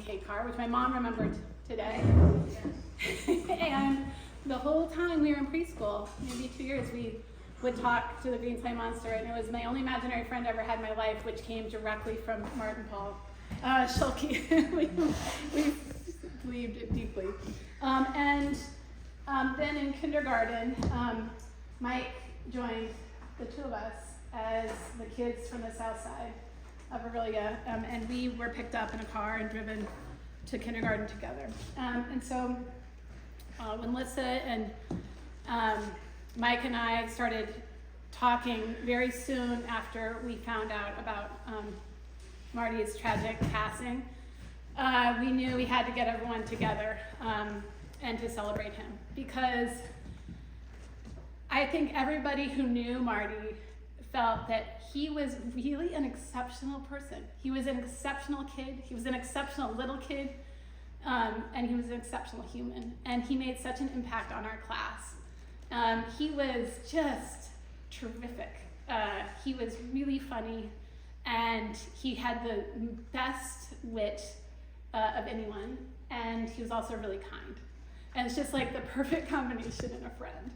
K car, which my mom remembered today. And the whole time we were in preschool, maybe 2 years, we would talk to the green slime monster, and it was my only imaginary friend I ever had in my life, which came directly from Martin Paul. Schulke. we believed it deeply. Then in kindergarten, Mike joined the two of us as the kids from the south side of Aurelia, and we were picked up in a car and driven to kindergarten together. And so when Lissa and Mike and I started talking very soon after we found out about Marty's tragic passing, we knew we had to get everyone together and to celebrate him, because I think everybody who knew Marty felt that he was really an exceptional person. He was an exceptional kid. He was an exceptional little kid, and he was an exceptional human. And he made such an impact on our class. He was just terrific. He was really funny, and he had the best wit of anyone, and he was also really kind. And it's just like the perfect combination in a friend,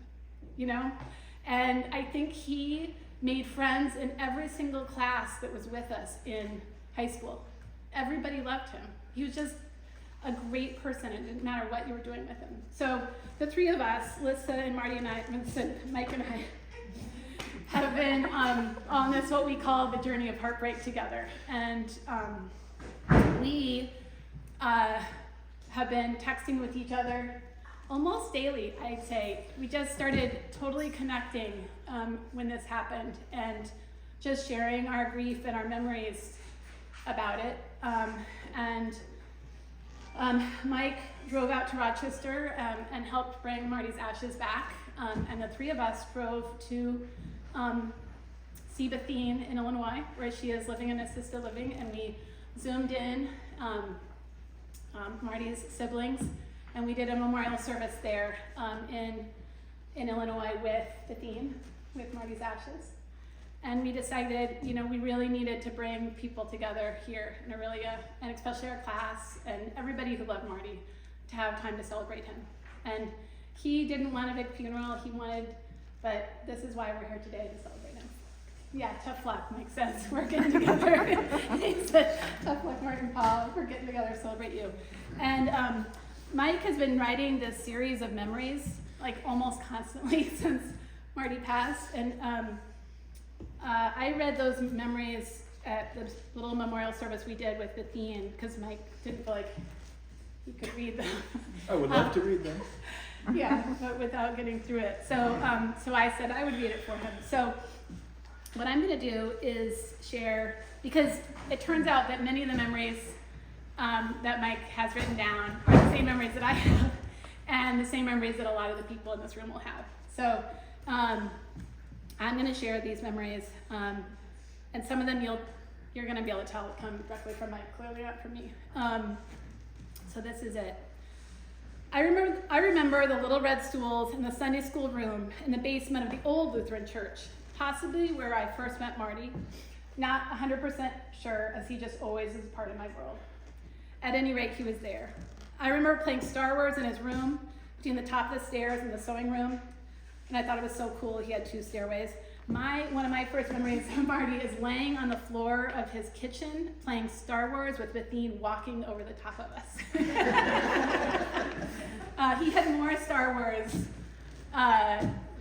you know? And I think he made friends in every single class that was with us in high school. Everybody loved him. He was just a great person. It didn't matter what you were doing with him. So the three of us, Lissa and Marty and I, Mike and I, have been on this, what we call the journey of heartbreak together. And we have been texting with each other almost daily, I'd say. We just started totally connecting when this happened, and just sharing our grief and our memories about it. Mike drove out to Rochester and helped bring Marty's ashes back, and the three of us drove to see Bethine in Illinois, where she is living in assisted living, and we zoomed in Marty's siblings, and we did a memorial service there in Illinois with Bethine, with Marty's ashes. And we decided, you know, we really needed to bring people together here in Aurelia, and especially our class and everybody who loved Marty, to have time to celebrate him. And he didn't want a big funeral, but this is why we're here today, to celebrate him. Yeah, tough luck, Mike says. We're getting together. He said, tough luck, Martin Paul. We're getting together to celebrate you. And Mike has been writing this series of memories, like almost constantly since Marty passed. And I read those memories at the little memorial service we did with Bethine, because Mike didn't feel like he could read them. I would love to read them. Yeah, but without getting through it. So I said I would read it for him. So what I'm going to do is share, because it turns out that many of the memories that Mike has written down are the same memories that I have, and the same memories that a lot of the people in this room will have. So I'm going to share these memories, and some of them you're going to be able to tell come directly from Mike, clearly not from me. So this is it. I remember the little red stools in the Sunday school room in the basement of the old Lutheran church, possibly where I first met Marty. Not 100% sure, as he just always is part of my world. At any rate, he was there. I remember playing Star Wars in his room, between the top of the stairs and the sewing room, and I thought it was so cool. He had 2 stairways. One of my first memories of Marty is laying on the floor of his kitchen, playing Star Wars with Bethine walking over the top of us. He had more Star Wars,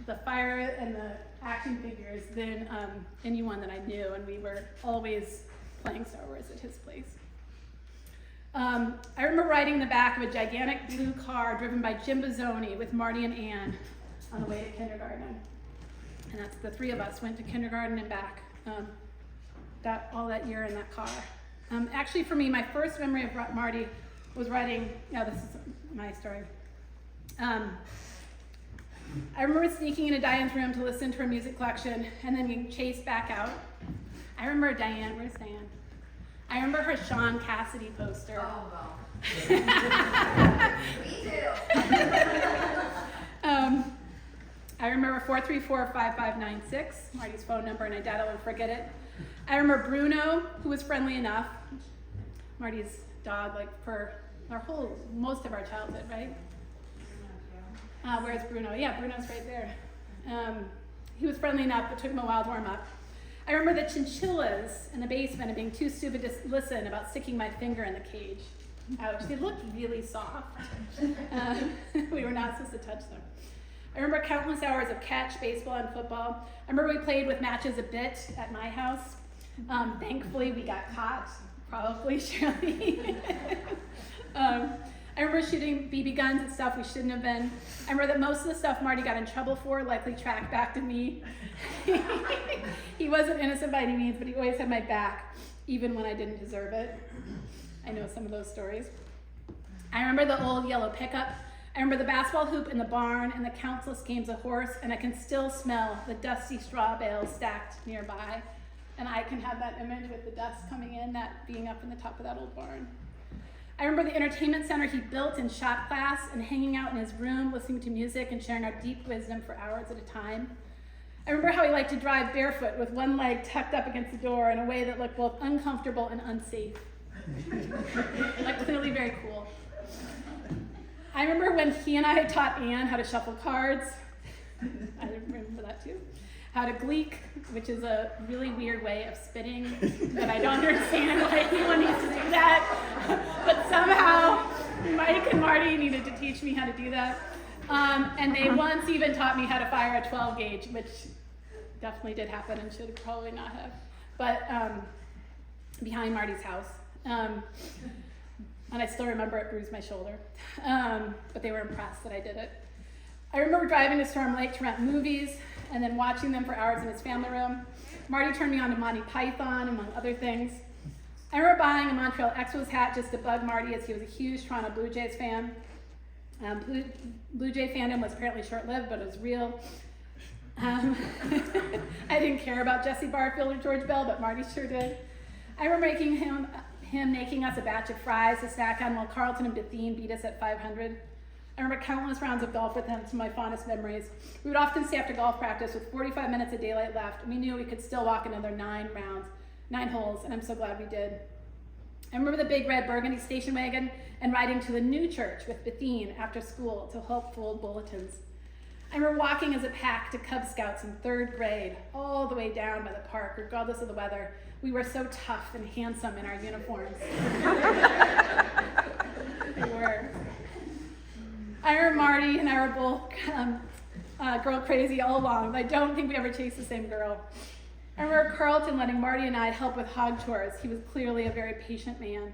the fire and the action figures, than anyone that I knew, and we were always playing Star Wars at his place. I remember riding in the back of a gigantic blue car driven by Jim Bozzoni with Marty and Ann on the way to kindergarten. And that's the 3 of us went to kindergarten and back all that year in that car. Actually, for me, my first memory of Marty was riding, this is my story. I remember sneaking into Diane's room to listen to her music collection and then being chased back out. I remember Diane, where's Diane? I remember her Sean Cassidy poster. Oh, well. Me too. I remember 434-5596, Marty's phone number, and I doubt I would forget it. I remember Bruno, who was friendly enough, Marty's dog like for most of our childhood, right? Where's Bruno? Yeah, Bruno's right there. He was friendly enough, but took him a while to warm up. I remember the chinchillas in the basement and being too stupid to listen about sticking my finger in the cage. Ouch, they looked really soft. We were not supposed to touch them. I remember countless hours of catch, baseball, and football. I remember we played with matches a bit at my house. Thankfully, we got caught, probably, Shirley. I remember shooting BB guns and stuff we shouldn't have been. I remember that most of the stuff Marty got in trouble for likely tracked back to me. He wasn't innocent by any means, but he always had my back, even when I didn't deserve it. I know some of those stories. I remember the old yellow pickup. I remember the basketball hoop in the barn and the countless games of horse, and I can still smell the dusty straw bales stacked nearby. And I can have that image with the dust coming in, that being up in the top of that old barn. I remember the entertainment center he built in shop class and hanging out in his room, listening to music and sharing our deep wisdom for hours at a time. I remember how he liked to drive barefoot with one leg tucked up against the door in a way that looked both uncomfortable and unsafe. Like clearly very cool. I remember when he and I taught Anne how to shuffle cards. I remember that too. How to gleek, which is a really weird way of spitting, but I don't understand why anyone needs to do that. But somehow, Mike and Marty needed to teach me how to do that. And they once even taught me how to fire a 12 gauge, which definitely did happen and should probably not have. But behind Marty's house. And I still remember it bruised my shoulder. But they were impressed that I did it. I remember driving to Storm Lake to rent movies and then watching them for hours in his family room. Marty turned me on to Monty Python, among other things. I remember buying a Montreal Expos hat just to bug Marty, as he was a huge Toronto Blue Jays fan. Blue Jay fandom was apparently short-lived, but it was real. I didn't care about Jesse Barfield or George Bell, but Marty sure did. I remember him making us a batch of fries to snack on while Carlton and Bethune beat us at 500. I remember countless rounds of golf with him, some of my fondest memories. We would often stay after golf practice with 45 minutes of daylight left, and we knew we could still walk another 9 holes, and I'm so glad we did. I remember the big red burgundy station wagon and riding to the new church with Bethune after school to help fold bulletins. I remember walking as a pack to Cub Scouts in 3rd grade, all the way down by the park, regardless of the weather. We were so tough and handsome in our uniforms. We were. I remember Marty and I were both girl crazy all along, but I don't think we ever chased the same girl. I remember Carlton letting Marty and I help with hog chores. He was clearly a very patient man.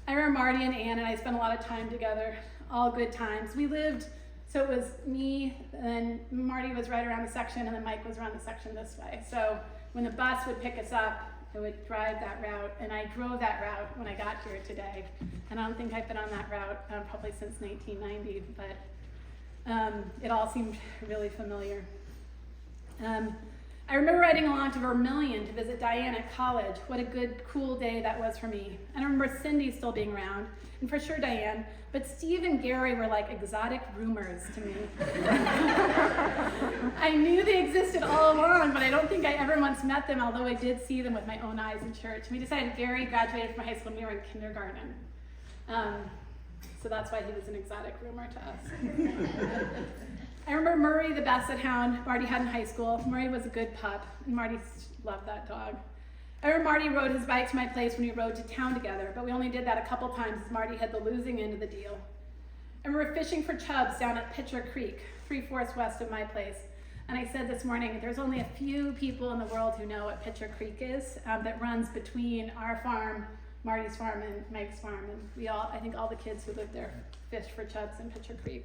I remember Marty and Ann and I spent a lot of time together, all good times. We lived, so it was me, and then Marty was right around the section, and then Mike was around the section this way. So when the bus would pick us up, I would drive that route, and I drove that route when I got here today. And I don't think I've been on that route probably since 1990, but it all seemed really familiar. I remember riding along to Vermilion to visit Diane at college. What a good, cool day that was for me. And I remember Cindy still being around, and for sure Diane, but Steve and Gary were like exotic rumors to me. I knew they existed all along, but I don't think I ever once met them, although I did see them with my own eyes in church. We decided Gary graduated from high school when we were in kindergarten. So that's why he was an exotic rumor to us. I remember Murray, the basset hound Marty had in high school. Murray was a good pup, and Marty loved that dog. I remember Marty rode his bike to my place when we rode to town together, but we only did that a couple times as Marty had the losing end of the deal. I remember fishing for chubs down at Pitcher Creek, 3/4 west of my place. And I said this morning, there's only a few people in the world who know what Pitcher Creek is, that runs between our farm, Marty's farm, and Mike's farm. And I think all the kids who lived there fished for chubs in Pitcher Creek.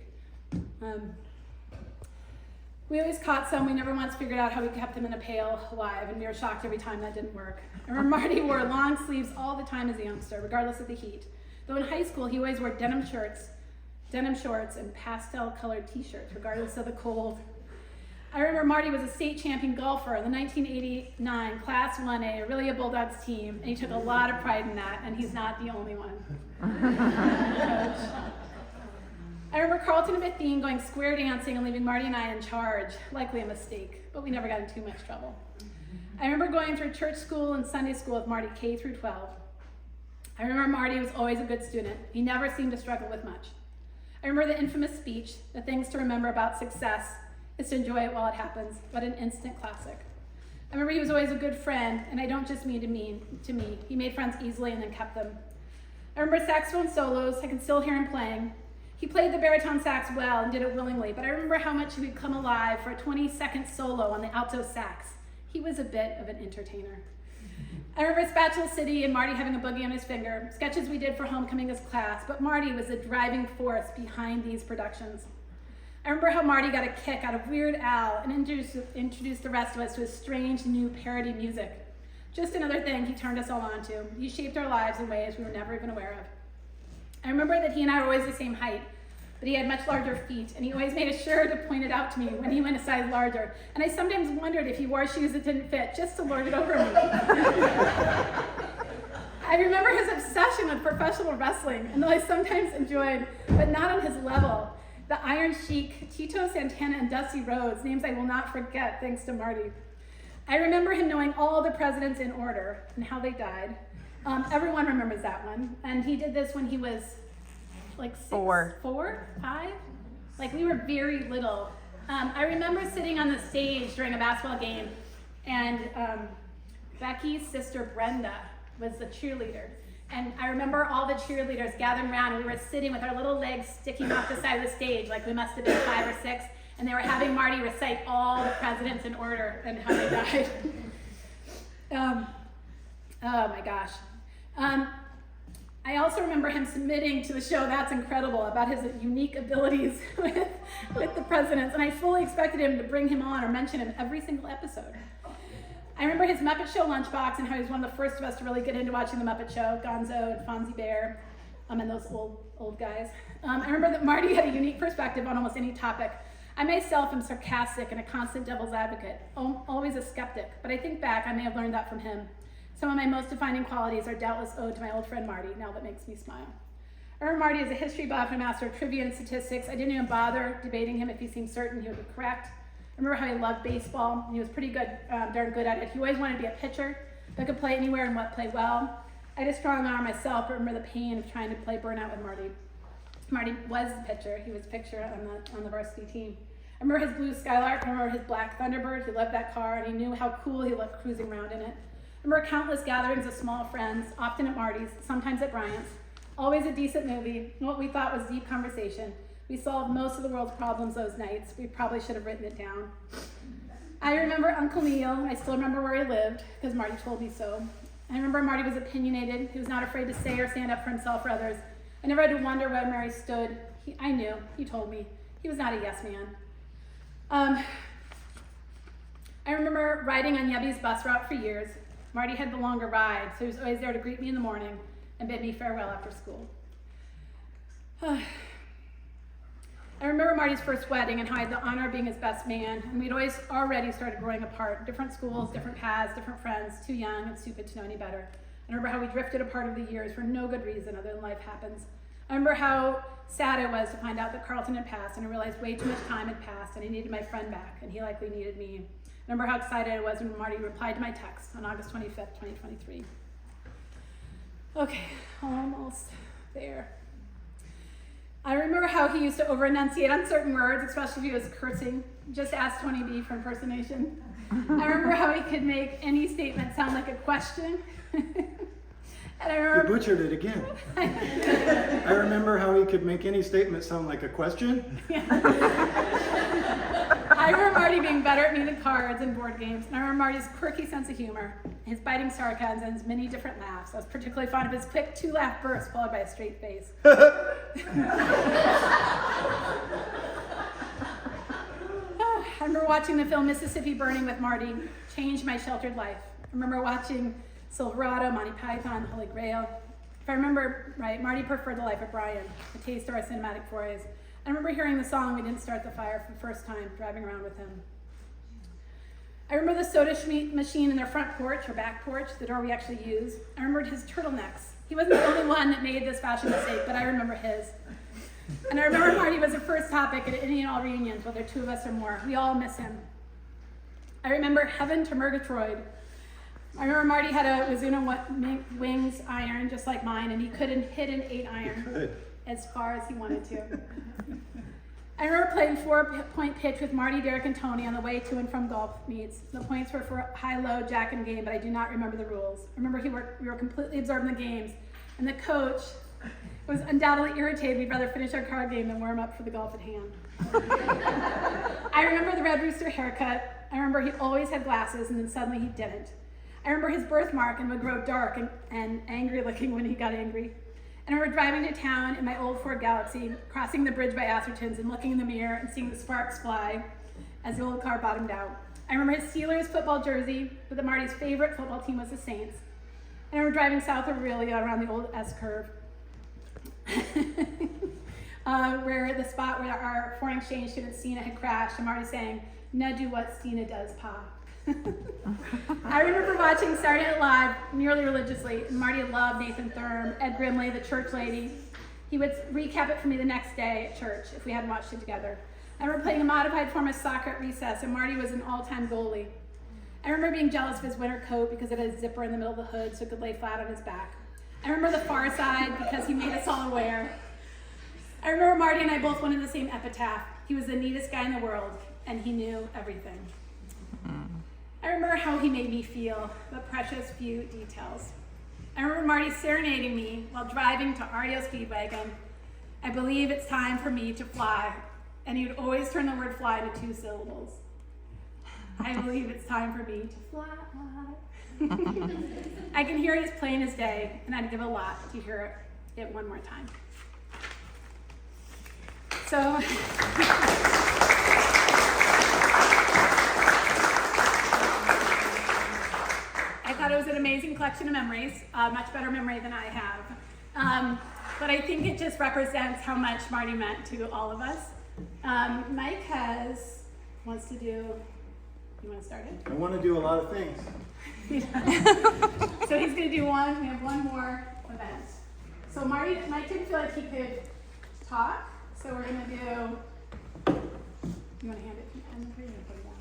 We always caught some. We never once figured out how we kept them in a pail alive, and we were shocked every time that didn't work. I remember Marty wore long sleeves all the time as a youngster, regardless of the heat. Though in high school, he always wore denim shorts, and pastel-colored t-shirts, regardless of the cold. I remember Marty was a state champion golfer in the 1989 Class 1A, really a Bulldogs team, and he took a lot of pride in that, and he's not the only one. I remember Carlton and Bethune going square dancing and leaving Marty and I in charge, likely a mistake, but we never got in too much trouble. I remember going through church school and Sunday school with Marty K through 12. I remember Marty was always a good student. He never seemed to struggle with much. I remember the infamous speech, "The things to remember about success is to enjoy it while it happens," what an instant classic. I remember he was always a good friend, and I don't just mean to me. He made friends easily and then kept them. I remember saxophone solos. I can still hear him playing. He played the baritone sax well and did it willingly, but I remember how much he would come alive for a 20-second solo on the alto sax. He was a bit of an entertainer. I remember Spatula City and Marty having a boogie on his finger, sketches we did for homecoming as class, but Marty was the driving force behind these productions. I remember how Marty got a kick out of Weird Al and introduced the rest of us to his strange new parody music. Just another thing he turned us all on to. He shaped our lives in ways we were never even aware of. I remember that he and I were always the same height, but he had much larger feet, and he always made sure to point it out to me when he went a size larger. And I sometimes wondered if he wore shoes that didn't fit, just to lord it over me. I remember his obsession with professional wrestling, and though I sometimes enjoyed, but not on his level, the Iron Sheik, Tito Santana, and Dusty Rhodes, names I will not forget thanks to Marty. I remember him knowing all the presidents in order and how they died. Everyone remembers that one, and he did this when he was like 5? Like we were very little. I remember sitting on the stage during a basketball game, and Becky's sister Brenda was the cheerleader. And I remember all the cheerleaders gathering around, and we were sitting with our little legs sticking off the side of the stage, like we must have been 5 or 6, and they were having Marty recite all the presidents in order and how they died. Oh my gosh. I also remember him submitting to the show That's Incredible about his unique abilities with the presidents, and I fully expected him to bring him on or mention him every single episode. I remember his Muppet Show lunchbox and how he was one of the first of us to really get into watching the Muppet Show, Gonzo and Fonzie Bear, and those old guys. I remember that Marty had a unique perspective on almost any topic. I myself am sarcastic and a constant devil's advocate, always a skeptic, but I think back, I may have learned that from him. Some of my most defining qualities are doubtless owed to my old friend Marty. Now that makes me smile. I remember Marty as a history buff and a master of trivia and statistics. I didn't even bother debating him if he seemed certain he would be correct. I remember how he loved baseball. He was pretty good, darn good at it. He always wanted to be a pitcher that could play anywhere and play well. I had a strong arm myself, but remember the pain of trying to play burnout with Marty. Marty was the pitcher. He was a pitcher on the varsity team. I remember his blue Skylark. I remember his black Thunderbird. He loved that car, and he knew how cool he looked cruising around in it. I remember countless gatherings of small friends, often at Marty's, sometimes at Bryant's. Always a decent movie, and what we thought was deep conversation. We solved most of the world's problems those nights. We probably should have written it down. I remember Uncle Neil. I still remember where he lived, because Marty told me so. I remember Marty was opinionated. He was not afraid to say or stand up for himself or others. I never had to wonder where Mary stood. I knew. He told me. He was not a yes man. I remember riding on Yebby's bus route for years. Marty had the longer ride, so he was always there to greet me in the morning and bid me farewell after school. I remember Marty's first wedding and how I had the honor of being his best man, and we'd always already started growing apart. Different schools, different paths, different friends, too young and stupid to know any better. I remember how we drifted apart over the years for no good reason other than life happens. I remember how sad I was to find out that Carlton had passed, and I realized way too much time had passed, and I needed my friend back, and he likely needed me. I remember how excited I was when Marty replied to my text on August 25th, 2023. Okay, almost there. I remember how he used to over-enunciate on certain words, especially if he was cursing. Just ask Tony B for impersonation. I remember how he could make any statement sound like a question. And I remember... You butchered it again. I remember how he could make any statement sound like a question. Yeah. I remember Marty being better at me than cards and board games. And I remember Marty's quirky sense of humor, his biting sarcasm, and his many different laughs. I was particularly fond of his quick 2-laugh burst followed by a straight face. I remember watching the film Mississippi Burning with Marty. Changed my sheltered life. I remember watching Silverado, Monty Python, Holy Grail. If I remember right, Marty preferred the life of Brian, a taste of our cinematic forays. I remember hearing the song We Didn't Start the Fire for the first time, driving around with him. I remember the soda machine in their front porch or back porch, the door we actually use. I remembered his turtlenecks. He wasn't the only one that made this fashion mistake, but I remember his. And I remember Marty was the first topic at any and all reunions, whether 2 of us or more. We all miss him. I remember Heaven to Murgatroyd. I remember Marty had a Wizuna Wings iron just like mine, and he couldn't hit an 8 iron as far as he wanted to. I remember playing 4-point pitch with Marty, Derek, and Tony on the way to and from golf meets. The points were for high-low, jack, and game, but I do not remember the rules. I remember we were completely absorbed in the games, and the coach was undoubtedly irritated we'd rather finish our card game than warm up for the golf at hand. I remember the Red Rooster haircut. I remember he always had glasses, and then suddenly he didn't. I remember his birthmark and would grow dark and angry looking when he got angry. And I remember driving to town in my old Ford Galaxy, crossing the bridge by Atherton's and looking in the mirror and seeing the sparks fly as the old car bottomed out. I remember his Steelers football jersey, but Marty's favorite football team was the Saints. And I remember driving south of Aurelia around the old S-curve, where the spot where our foreign exchange student Stina had crashed, and Marty saying, "Now do what Stina does, Pa." I remember watching Saturday Night Live nearly religiously, and Marty loved Nathan Thurm, Ed Grimley, the church lady. He would recap it for me the next day at church if we hadn't watched it together. I remember playing a modified form of soccer at recess, and Marty was an all-time goalie. I remember being jealous of his winter coat because it had a zipper in the middle of the hood so it could lay flat on his back. I remember the Far Side because he made us all aware. I remember Marty and I both wanted the same epitaph. He was the neatest guy in the world, and he knew everything. I remember how he made me feel, the precious few details. I remember Marty serenading me while driving to REO Speedwagon. I believe it's time for me to fly. And he would always turn the word fly into 2 syllables. I believe it's time for me to fly. I can hear it as plain as day, and I'd give a lot to hear it one more time. So, I thought it was an amazing collection of memories, much better memory than I have. But I think it just represents how much Marty meant to all of us. Mike wants to do, you want to start it? I want to do a lot of things. So he's going to do one, we have one more event. So Mike didn't feel like he could talk, so we're going to do, you want to hand it to him? Or are you going to put it down?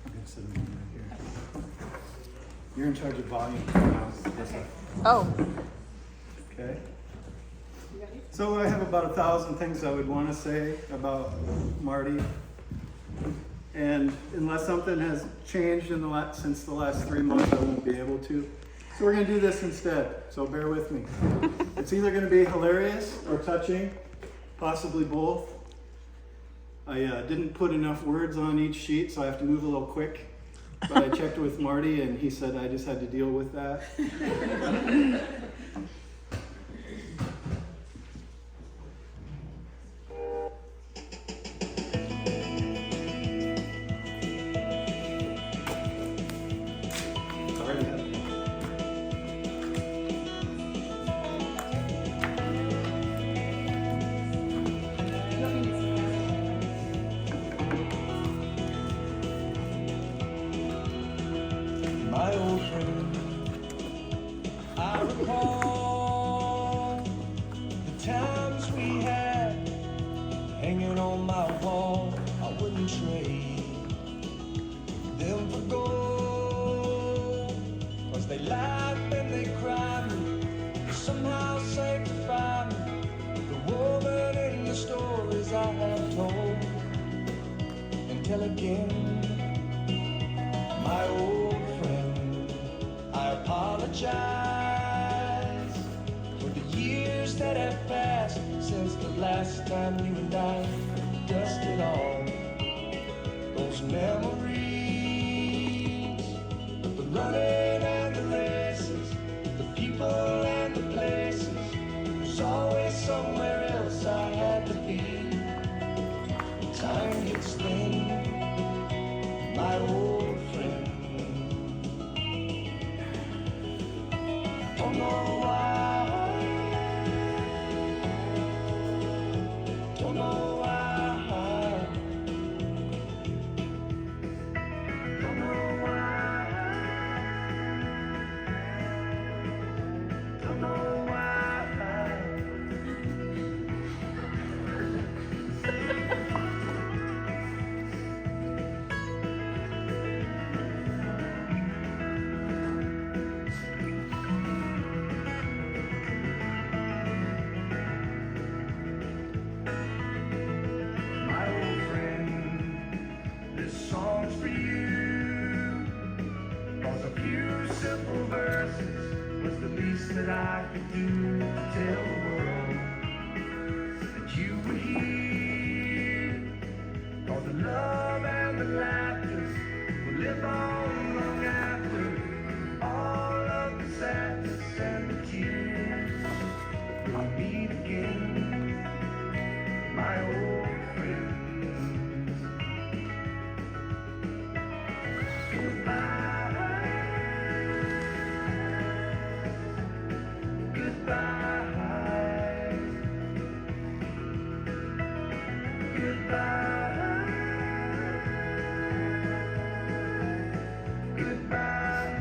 I'm going to sit him right here. You're in charge of volume now. Okay. Oh. Okay. You ready? So I have about 1,000 things I would want to say about Marty. And unless something has changed since the last 3 months, I won't be able to. So we're going to do this instead, so bear with me. It's either going to be hilarious or touching, possibly both. I didn't put enough words on each sheet, so I have to move a little quick. But I checked with Marty, and he said I just had to deal with that. My old friend, I recall the times we had hanging on my wall. I wouldn't trade them for gold, 'cause they laughed and they cried me, they somehow sanctified me, the woman in the stories I have told and tell again. My old friend, I apologize for the years that have passed since the last time you and I dusted off those memories of the running and the races, the people and the places. There's always somewhere else I had to be. Time gets thin, my old friend. Don't know why. Don't know why. Don't know why. Don't know why. that I could do to tell the world that you were here. All the love and the laughter will live on long after all of the sadness and the tears. We'll meet again, my old friends. Goodbye, goodbye, goodbye, goodbye,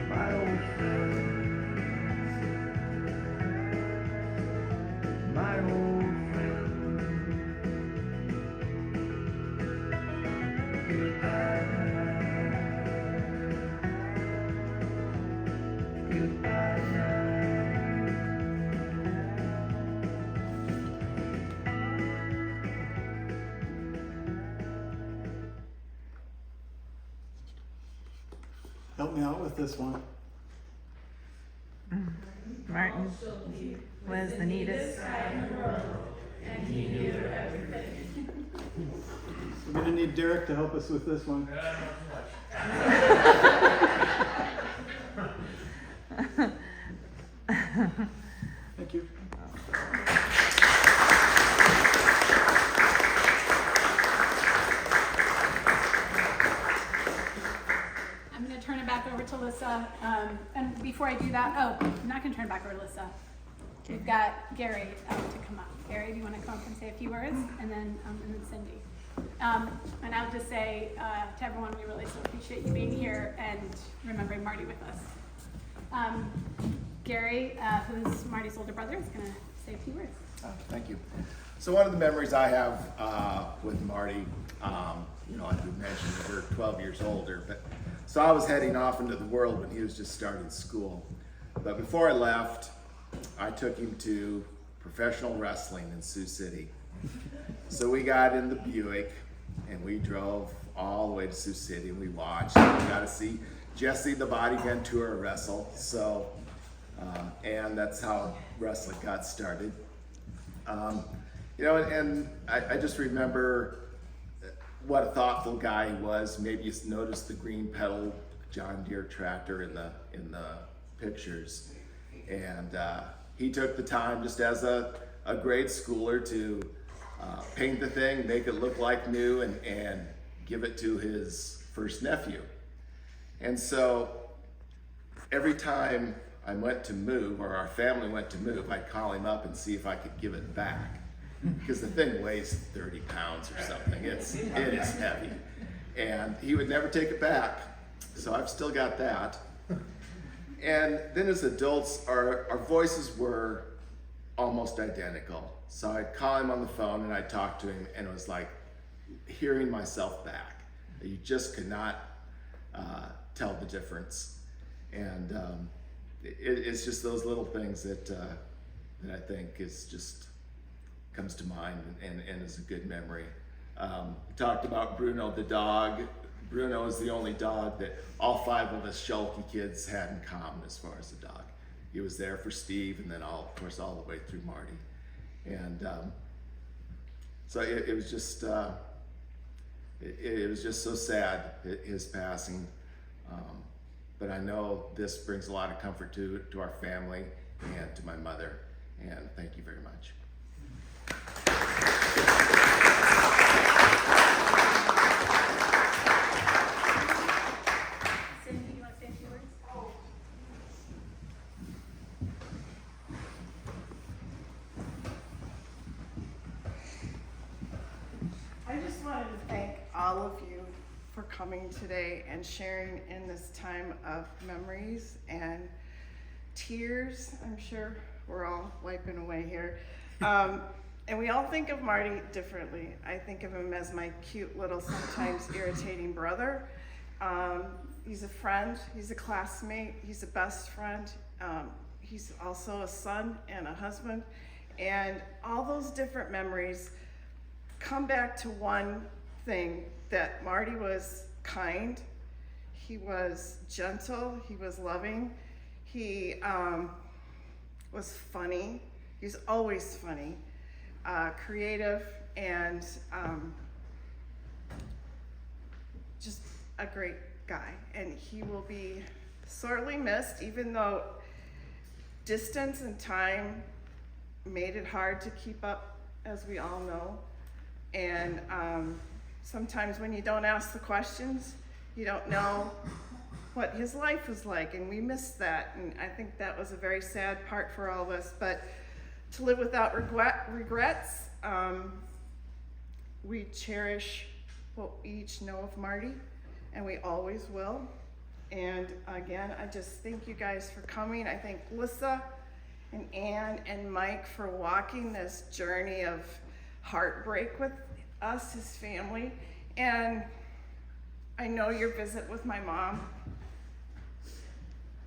my old friend, my old friend. Goodbye, goodbye. Help me out with this one. Martin was the neatest. We're gonna need Derek to help us with this one. Thank you. I'm gonna turn it back over to Lissa, and before I do that, I'm not gonna turn it back over to Lissa. We've got Gary to come up. Gary, do you wanna come up and say a few words? And then Cindy. And I'll just say to everyone, we really so appreciate you being here and remembering Marty with us. Gary, who's Marty's older brother, is gonna say a few words. Thank you. So one of the memories I have with Marty, as we mentioned, we're 12 years older, but so I was heading off into the world when he was just starting school. But before I left, I took him to professional wrestling in Sioux City. So we got in the Buick and we drove all the way to Sioux City and we watched. We got to see Jesse the Body Ventura wrestle. So, and that's how wrestling got started. And I just remember what a thoughtful guy he was. Maybe you noticed the green pedal John Deere tractor in the pictures. And he took the time just as a grade schooler to paint the thing, make it look like new, and give it to his first nephew. And so every time I went to move, or our family went to move, I'd call him up and see if I could give it back. Because the thing weighs 30 pounds or something. It is heavy. And he would never take it back. So I've still got that. And then as adults, our voices were almost identical. So I'd call him on the phone and I'd talk to him, and it was like hearing myself back. You just could not tell the difference. And it's just those little things that I think is just comes to mind and is a good memory. We talked about Bruno the dog. Bruno is the only dog that all 5 of us Schulke kids had in common as far as the dog. He was there for Steve, and then all the way through Marty. And so it was just it was just so sad, his passing. But I know this brings a lot of comfort to our family and to my mother. And thank you very much. Cindy, you want to say a few words? I just wanted to thank all of you for coming today and sharing in this time of memories and tears. I'm sure we're all wiping away here. And we all think of Marty differently. I think of him as my cute little, sometimes irritating brother. He's a friend, he's a classmate, he's a best friend. He's also a son and a husband. And all those different memories come back to one thing, that Marty was kind, He was gentle, he was loving, he was funny, he's always funny, creative, and just a great guy. And he will be sorely missed, even though distance and time made it hard to keep up, as we all know. And sometimes when you don't ask the questions, you don't know what his life was like, and we missed that. And I think that was a very sad part for all of us. But to live without regrets, we cherish what we each know of Marty, and we always will. And again, I just thank you guys for coming. I thank Lissa and Ann and Mike for walking this journey of heartbreak with us, his family. And I know your visit with my mom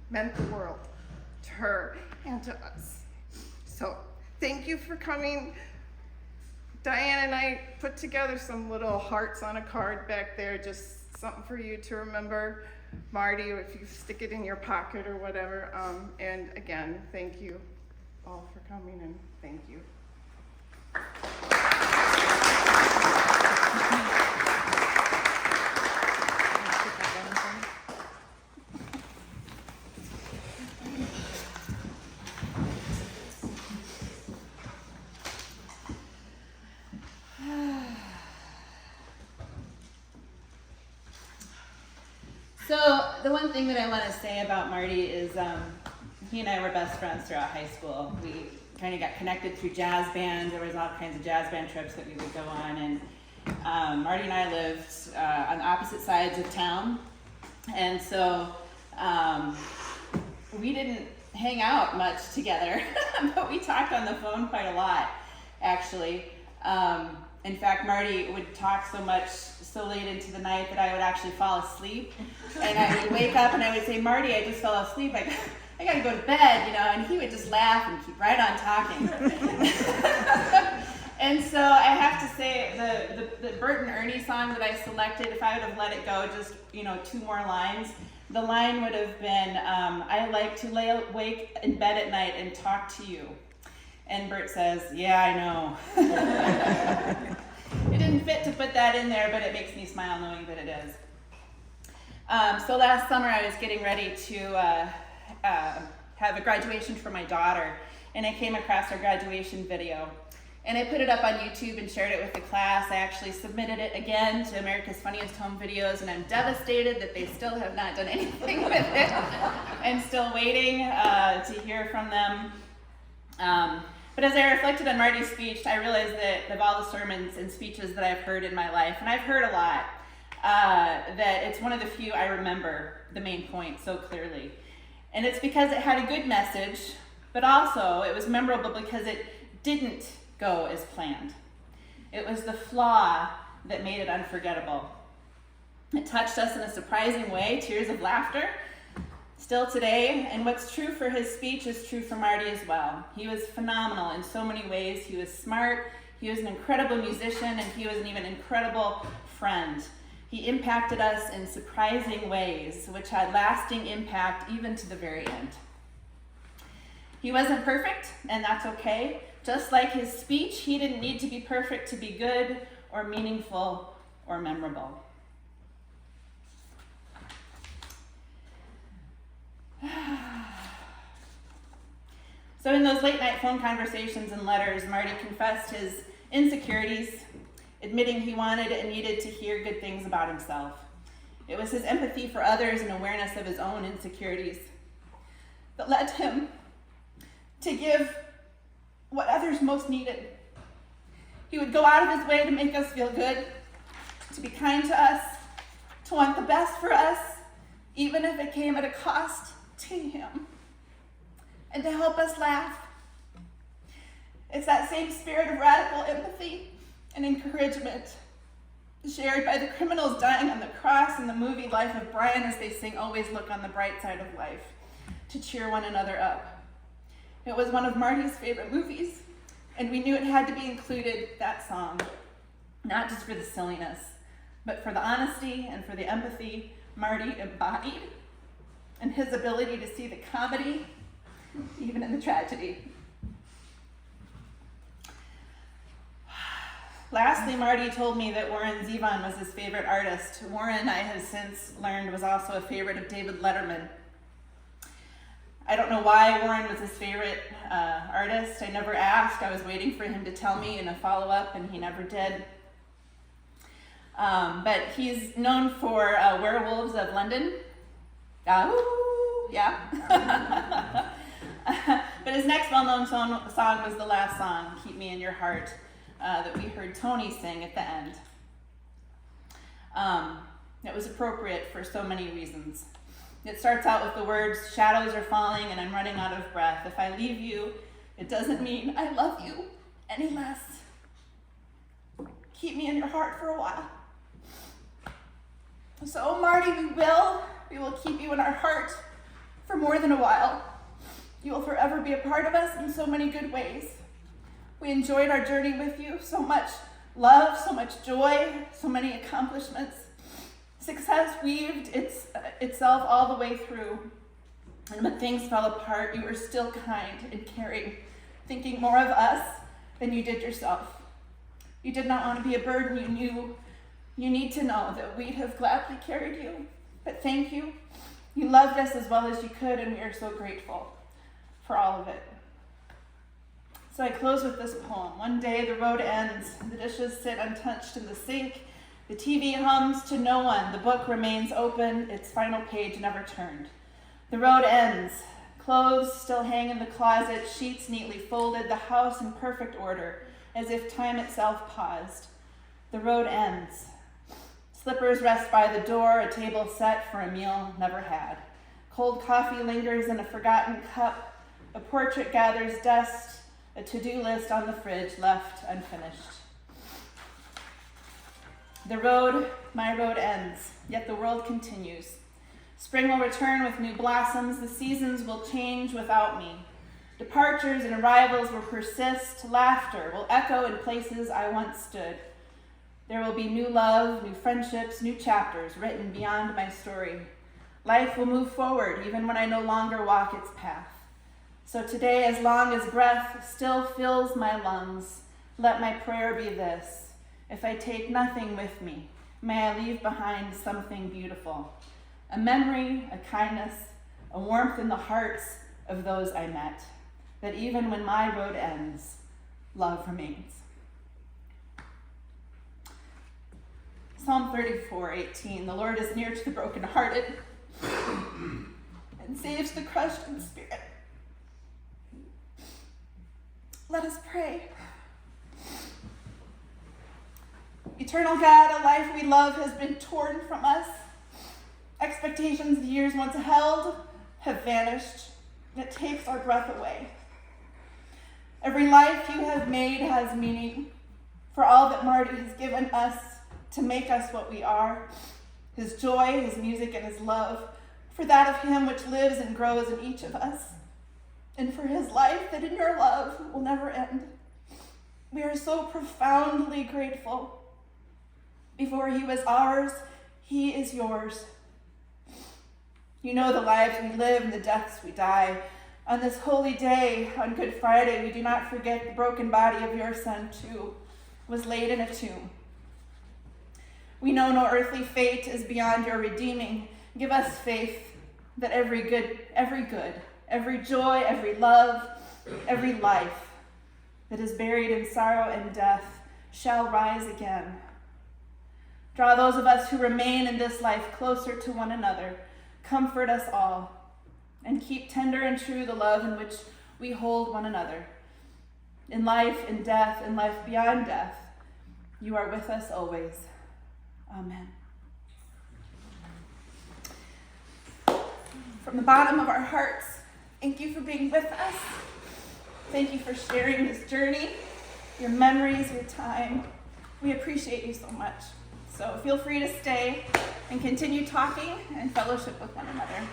meant the world to her and to us. So thank you for coming. Diane and I put together some little hearts on a card back there, just something for you to remember Marty, if you stick it in your pocket or whatever. And again, thank you all for coming, and thank you. So the one thing that I want to say about Marty is he and I were best friends throughout high school. We kind of got connected through jazz band. There was all kinds of jazz band trips that we would go on, and Marty and I lived on opposite sides of town, and so we didn't hang out much together, but we talked on the phone quite a lot, actually. In fact, Marty would talk so late into the night that I would actually fall asleep. And I would wake up and I would say, Marty, I just fell asleep. I gotta go to bed, you know, and he would just laugh and keep right on talking. And so I have to say, the Bert and Ernie song that I selected, if I would have let it go just, 2 more lines, the line would have been, I like to lay awake in bed at night and talk to you. And Bert says, yeah, I know. It didn't fit to put that in there, but it makes me smile knowing that it is. So last summer I was getting ready to have a graduation for my daughter, and I came across her graduation video. And I put it up on YouTube and shared it with the class. I actually submitted it again to America's Funniest Home Videos, and I'm devastated that they still have not done anything with it. I'm still waiting to hear from them. But as I reflected on Marty's speech, I realized that of all the sermons and speeches that I've heard in my life, and I've heard a lot, that it's one of the few I remember the main point so clearly. And it's because it had a good message, but also it was memorable because it didn't go as planned. It was the flaw that made it unforgettable. It touched us in a surprising way, tears of laughter, still today, and what's true for his speech is true for Marty as well. He was phenomenal in so many ways. He was smart, he was an incredible musician, and he was an even incredible friend. He impacted us in surprising ways, which had lasting impact even to the very end. He wasn't perfect, and that's okay. Just like his speech, he didn't need to be perfect to be good or meaningful or memorable. So in those late night phone conversations and letters, Marty confessed his insecurities, admitting he wanted and needed to hear good things about himself. It was his empathy for others and awareness of his own insecurities that led him to give what others most needed. He would go out of his way to make us feel good, to be kind to us, to want the best for us, even if it came at a cost to him, and to help us laugh. It's that same spirit of radical empathy and encouragement shared by the criminals dying on the cross in the movie Life of Brian, as they sing, always look on the bright side of life, to cheer one another up. It was one of Marty's favorite movies, and we knew it had to be included, that song, not just for the silliness, but for the honesty and for the empathy Marty embodied, and his ability to see the comedy, even in the tragedy. Lastly, Marty told me that Warren Zevon was his favorite artist. Warren, I have since learned, was also a favorite of David Letterman. I don't know why Warren was his favorite artist. I never asked. I was waiting for him to tell me in a follow-up, and he never did. But he's known for Werewolves of London. Yeah. But his next well-known song was the last song, Keep Me in Your Heart, that we heard Tony sing at the end. It was appropriate for so many reasons. It starts out with the words, shadows are falling and I'm running out of breath. If I leave you, it doesn't mean I love you any less. Keep me in your heart for a while. So Marty, we will keep you in our heart for more than a while. You will forever be a part of us in so many good ways. We enjoyed our journey with you, so much love, so much joy, so many accomplishments. Success weaved itself all the way through. And when things fell apart, you were still kind and caring, thinking more of us than you did yourself. You did not want to be a burden. You knew you need to know that we'd have gladly carried you. But thank you. You loved us as well as you could, and we are so grateful for all of it. So I close with this poem. One day the road ends, the dishes sit untouched in the sink, the TV hums to no one, the book remains open, its final page never turned. The road ends, clothes still hang in the closet, sheets neatly folded, the house in perfect order, as if time itself paused. The road ends. Slippers rest by the door, a table set for a meal never had. Cold coffee lingers in a forgotten cup, a portrait gathers dust, a to-do list on the fridge left unfinished. The road, my road ends, yet the world continues. Spring will return with new blossoms, the seasons will change without me. Departures and arrivals will persist, laughter will echo in places I once stood. There will be new love, new friendships, new chapters written beyond my story. Life will move forward even when I no longer walk its path. So today, as long as breath still fills my lungs, let my prayer be this. If I take nothing with me, may I leave behind something beautiful. A memory, a kindness, a warmth in the hearts of those I met, that even when my road ends, love remains. Psalm 34:18, the Lord is near to the brokenhearted and saves the crushed in spirit. Let us pray. Eternal God, a life we love has been torn from us. Expectations the years once held have vanished. It takes our breath away. Every life you have made has meaning for all that Marty has given us to make us what we are. His joy, his music, and his love, for that of him which lives and grows in each of us, and for his life that in your love will never end. We are so profoundly grateful. Before he was ours, he is yours. You know the lives we live and the deaths we die. On this holy day, on Good Friday, we do not forget the broken body of your son, too, was laid in a tomb. We know no earthly fate is beyond your redeeming. Give us faith that every good, every joy, every love, every life that is buried in sorrow and death shall rise again. Draw those of us who remain in this life closer to one another. Comfort us all, and keep tender and true the love in which we hold one another. In life, in death, in life beyond death, you are with us always. Amen. From the bottom of our hearts, thank you for being with us. Thank you for sharing this journey, your memories, your time. We appreciate you so much. So feel free to stay and continue talking and fellowship with one another.